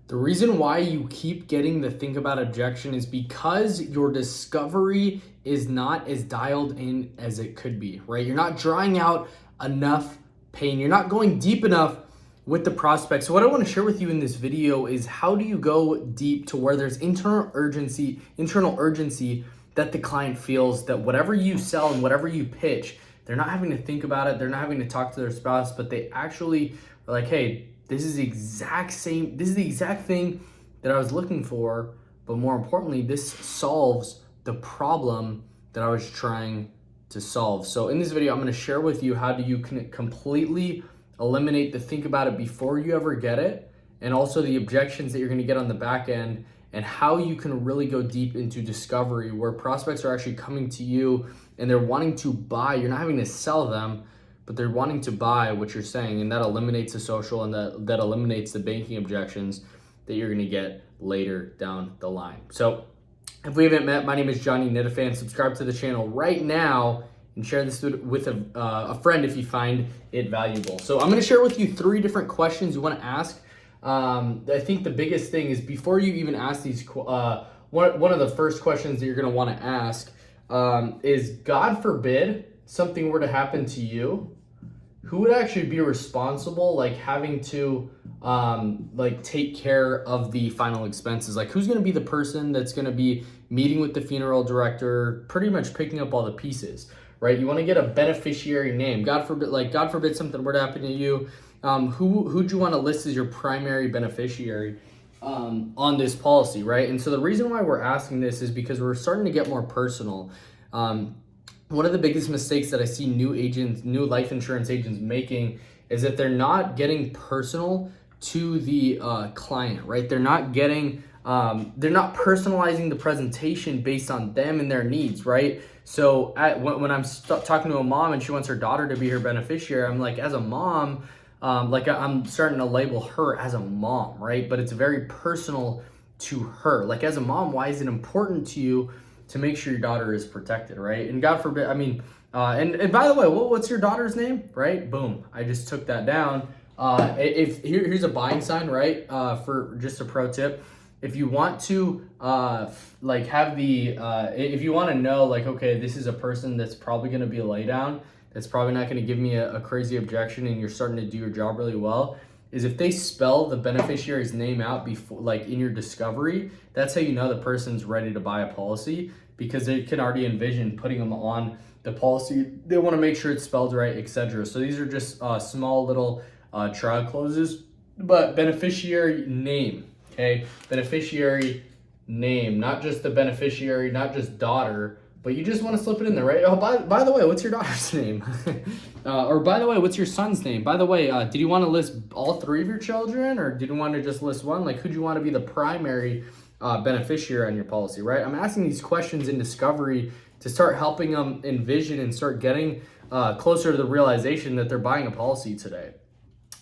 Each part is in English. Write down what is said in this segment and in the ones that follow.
The reason why you keep getting the think about objection is because your discovery is not as dialed in as it could be, right? You're not drawing out enough pain. You're not going deep enough with the prospect. So what I want to share with you in this video is how do you go deep to where there's internal urgency that the client feels that whatever you sell and whatever you pitch, they're not having to think about it. They're not having to talk to their spouse, but they actually are like, hey, this is the exact thing that I was looking for, but more importantly, this solves the problem that I was trying to solve. So in this video, I'm going to share with you how do you can completely eliminate the think about it before you ever get it, and also the objections that you're going to get on the back end, and how you can really go deep into discovery where prospects are actually coming to you and they're wanting to buy. You're not having to sell them, but they're wanting to buy what you're saying, and that eliminates the social and that eliminates the banking objections that you're going to get later down the line. So if we haven't met, my name is Johnny Nitafan. Subscribe to the channel right now and share this with a friend if you find it valuable. So I'm going to share with you 3 different questions you want to ask. I think the biggest thing is before you even ask these, one of the first questions that you're going to want to ask is, God forbid something were to happen to you, who would actually be responsible, like having to like take care of the final expenses? Like who's going to be the person that's going to be meeting with the funeral director, pretty much picking up all the pieces, right? You want to get a beneficiary name. God forbid something were to happen to you. Who'd you want to list as your primary beneficiary on this policy, right? And so the reason why we're asking this is because we're starting to get more personal. One of the biggest mistakes that I see new life insurance agents making is that they're not getting personal to the client, right? They're not personalizing the presentation based on them and their needs, right? So when I'm talking to a mom and she wants her daughter to be her beneficiary, I'm like, as a mom, I'm starting to label her as a mom, right? But it's very personal to her. Like as a mom, why is it important to you to make sure your daughter is protected, right? And God forbid, and by the way, what's your daughter's name, right? Boom, I just took that down. Here's a buying sign, right? For just a pro tip, if you want to if you want to know, like, okay, this is a person that's probably going to be a laydown, that's probably not going to give me a crazy objection, and you're starting to do your job really well, is if they spell the beneficiary's name out before, like in your discovery, that's how you know the person's ready to buy a policy, because they can already envision putting them on the policy. They want to make sure it's spelled right, etc. So these are just small little trial closes. But beneficiary name, okay? Beneficiary name, not just the beneficiary, not just daughter, but you just want to slip it in there, right? Oh, by the way, what's your daughter's name? Or by the way, what's your son's name? By the way, did you want to list all 3 of your children, or did you want to just list one? Like, who'd you want to be the primary beneficiary on your policy, right? I'm asking these questions in discovery to start helping them envision and start getting closer to the realization that they're buying a policy today.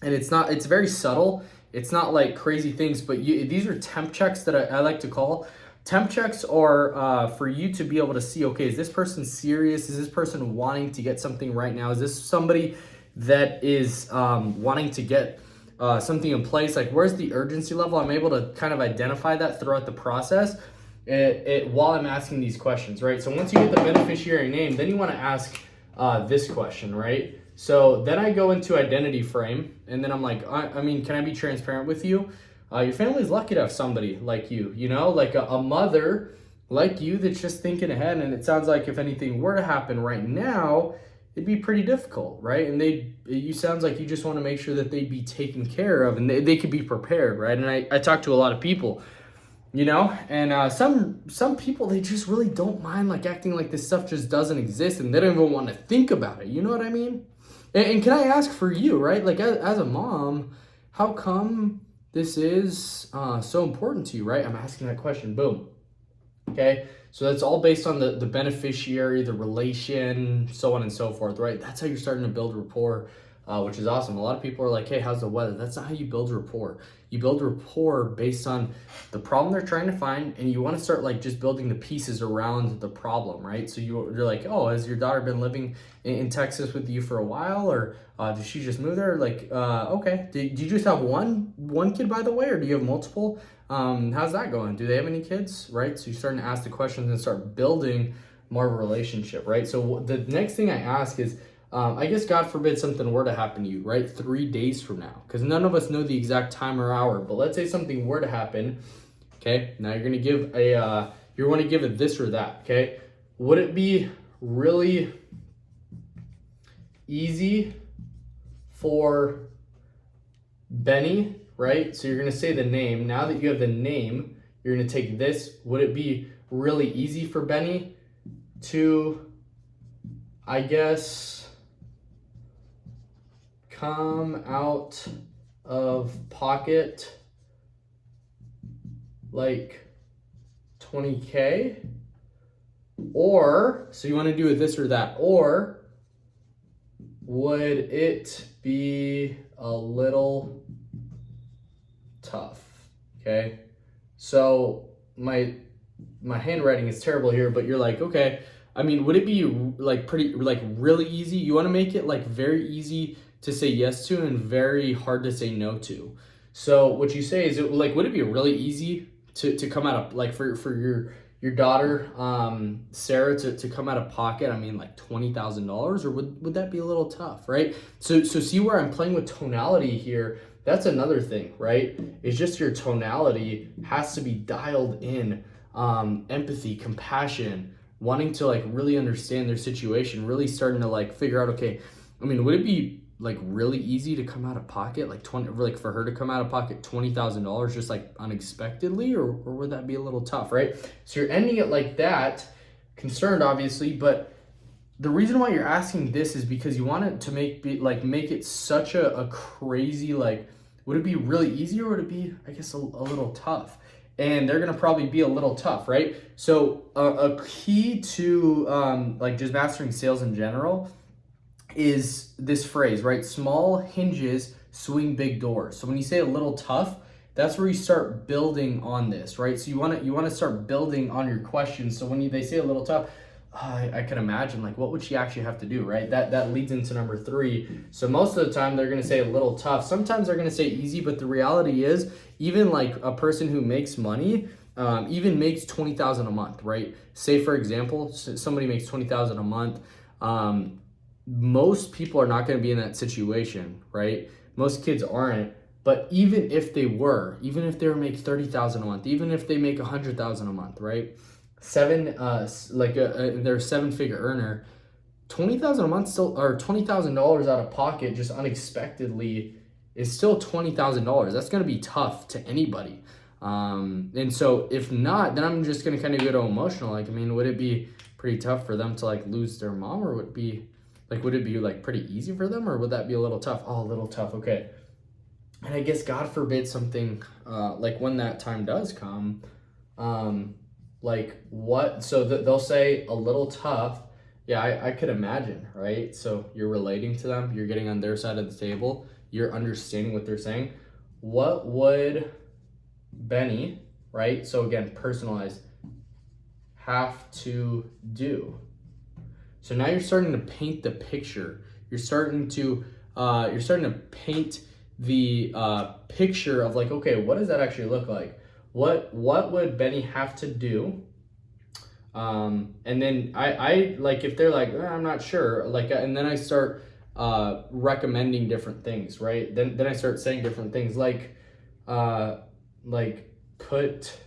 And it's very subtle. It's not like crazy things, but these are temp checks that I like to call. Temp checks are for you to be able to see, okay, is this person serious? Is this person wanting to get something right now? Is this somebody that is wanting to get something in place? Like, where's the urgency level? I'm able to kind of identify that throughout the process while I'm asking these questions, right? So once you get the beneficiary name, then you want to ask this question, right? So then I go into identity frame, and then I'm like, can I be transparent with you? Your family's lucky to have somebody like you, like a mother like you that's just thinking ahead. And it sounds like if anything were to happen right now, it'd be pretty difficult, right? And you sounds like you just want to make sure that they'd be taken care of and they could be prepared, right? And I talk to a lot of people, and some people, they just really don't mind like acting like this stuff just doesn't exist, and they don't even want to think about it. You know what I mean? And can I ask for you, right? Like as a mom, how come this is so important to you, right? I'm asking that question. Boom. Okay. So that's all based on the beneficiary, the relation, so on and so forth, right? That's how you're starting to build rapport, which is awesome. A lot of people are like, hey, how's the weather? That's not how you build rapport. You build rapport based on the problem they're trying to find, and you want to start like just building the pieces around the problem, right? So you're like, oh, has your daughter been living in Texas with you for a while, or did she just move there? Like, okay, do you just have one kid, by the way, or do you have multiple? How's that going? Do they have any kids, right? So you're starting to ask the questions and start building more of a relationship, right? So the next thing I ask is, I guess God forbid something were to happen to you, right? 3 days from now, because none of us know the exact time or hour, but let's say something were to happen, okay? Now you're gonna give you want to give it this or that, okay? Would it be really easy for Benny, right? So you're gonna say the name. Now that you have the name, you're gonna take this. Would it be really easy for Benny to, I guess, come out of pocket like 20K? Or, so you want to do this or that, or would it be a little tough? Okay, so my handwriting is terrible here, but you're like, okay, I mean, would it be like pretty, like really easy? You want to make it like very easy to say yes to and very hard to say no to. So what you say is, like, would it be really easy to come out of, like, for your daughter, Sarah, to come out of pocket, I mean, like $20,000, or would that be a little tough, right? So see where I'm playing with tonality here. That's another thing, right? It's just your tonality has to be dialed in. Empathy, compassion, wanting to like really understand their situation, really starting to like figure out, okay, I mean, would it be like really easy to come out of pocket, like for her to come out of pocket $20,000 just like unexpectedly, or would that be a little tough, right? So you're ending it like that, concerned obviously, but the reason why you're asking this is because you want it to make it such a crazy, like, would it be really easy, or would it be, I guess, a little tough? And they're gonna probably be a little tough, right? So a key to like just mastering sales in general is this phrase, right? Small hinges swing big doors. So when you say a little tough, that's where you start building on this, right? So you want to start building on your questions. So when they say a little tough, I can imagine, like, what would she actually have to do, right? That leads into number 3. So most of the time they're going to say a little tough. Sometimes they're going to say easy, but the reality is, even like a person who makes money, even makes $20,000 a month, right? Say for example, somebody makes $20,000 a month. Most people are not going to be in that situation, right? Most kids aren't. But even if they were make $30,000 a month, even if they make $100,000 a month, right? They're a 7-figure earner, $20,000 a month still, or $20,000 out of pocket just unexpectedly is still $20,000. That's going to be tough to anybody. And so if not, then I'm just going to kind of go to emotional. Like, I mean, would it be pretty tough for them to like lose their mom, or would it be like pretty easy for them, or would that be a little tough? Oh, a little tough. Okay. And I guess God forbid something, like when that time does come, like what, so they'll say a little tough. Yeah, I could imagine, right? So you're relating to them, you're getting on their side of the table, you're understanding what they're saying. What would Benny, right? So again, personalized, have to do? So now you're starting to paint the picture. You're starting to paint the picture of like, okay, what does that actually look like? What would Benny have to do? And then I like, if they're like, I'm not sure, like, and then I start recommending different things, right? Then I start saying different things like put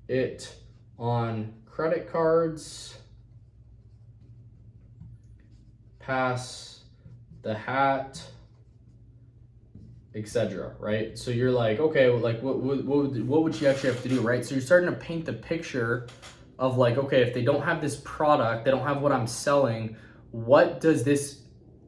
it on credit cards, pass the hat, etc. Right? So you're like, okay, like what would she actually have to do, right? So you're starting to paint the picture of like, okay, if they don't have this product, they don't have what I'm selling, what does this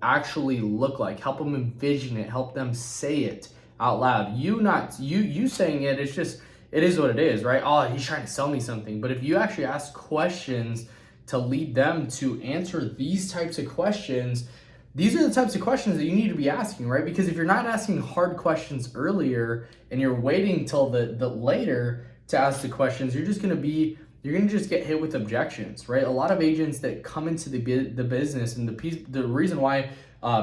actually look like? Help them envision it, help them say it out loud. You saying it, it's just, it is what it is, right? Oh, he's trying to sell me something. But if you actually ask questions to lead them to answer these types of questions, These are the types of questions that you need to be asking, right? Because if you're not asking hard questions earlier and you're waiting till the later to ask the questions, you're gonna just get hit with objections, right? A lot of agents that come into the business, and the reason why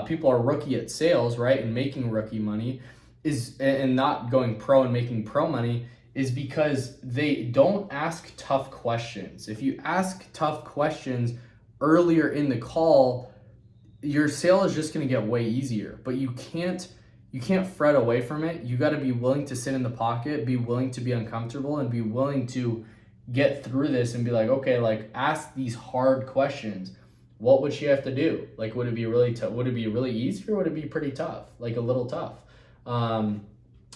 people are rookie at sales, right, and making rookie money is, and not going pro and making pro money, is because they don't ask tough questions. If you ask tough questions earlier in the call, your sale is just going to get way easier. But you can't fret away from it. You got to be willing to sit in the pocket, be willing to be uncomfortable, and be willing to get through this and be like, okay, like, ask these hard questions. What would she have to do? Like, would it be really tough? Would it be really easy, or would it be pretty tough? Like a little tough.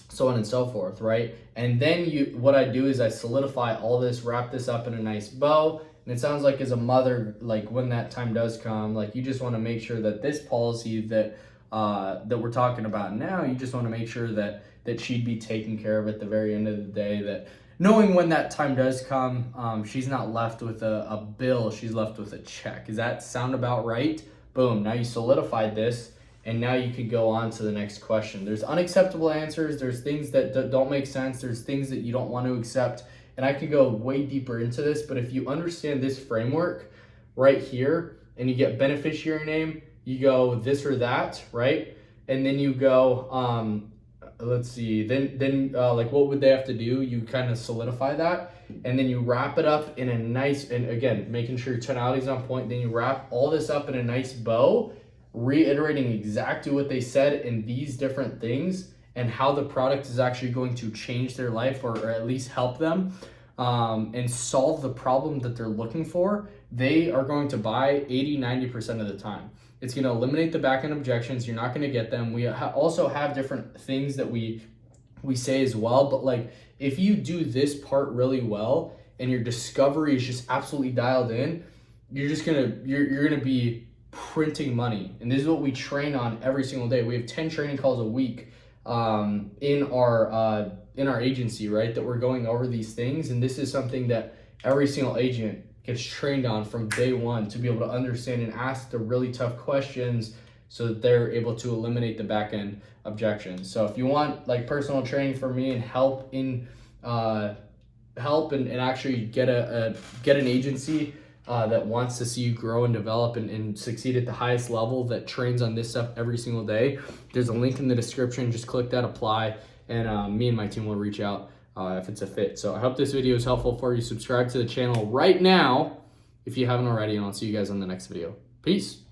So on and so forth, right? And then what I do is I solidify all this, wrap this up in a nice bow. And it sounds like, as a mother, like, when that time does come, like, you just want to make sure that this policy that we're talking about now, you just want to make sure that she'd be taken care of at the very end of the day, that knowing when that time does come, she's not left with a bill, she's left with a check. Does that sound about right? Boom, now you solidified this, and now you could go on to the next question. There's unacceptable answers, there's things that don't make sense, there's things that you don't want to accept, and I could go way deeper into this, but if you understand this framework right here, and you get beneficiary name, you go this or that, right? And then you go, let's see, then like, what would they have to do? You kind of solidify that, and then you wrap it up in a nice, and again, making sure your tonality is on point. Then you wrap all this up in a nice bow, reiterating exactly what they said in these different things, and how the product is actually going to change their life, or at least help them, and solve the problem that they're looking for. They are going to buy 80-90% of the time. It's going to eliminate the back-end objections. You're not going to get them. We also have different things that we say as well, but like, if you do this part really well and your discovery is just absolutely dialed in, you're gonna be printing money. And this is what we train on every single day. We have 10 training calls a week in our agency, right, that we're going over these things. And this is something that every single agent gets trained on from day one, to be able to understand and ask the really tough questions so that they're able to eliminate the back end objections. So if you want like personal training from me and help and actually get an agency that wants to see you grow and develop and succeed at the highest level, that trains on this stuff every single day, there's a link in the description. Just click that, apply, and me and my team will reach out if it's a fit. So I hope this video is helpful for you. Subscribe to the channel right now if you haven't already, and I'll see you guys on the next video. Peace.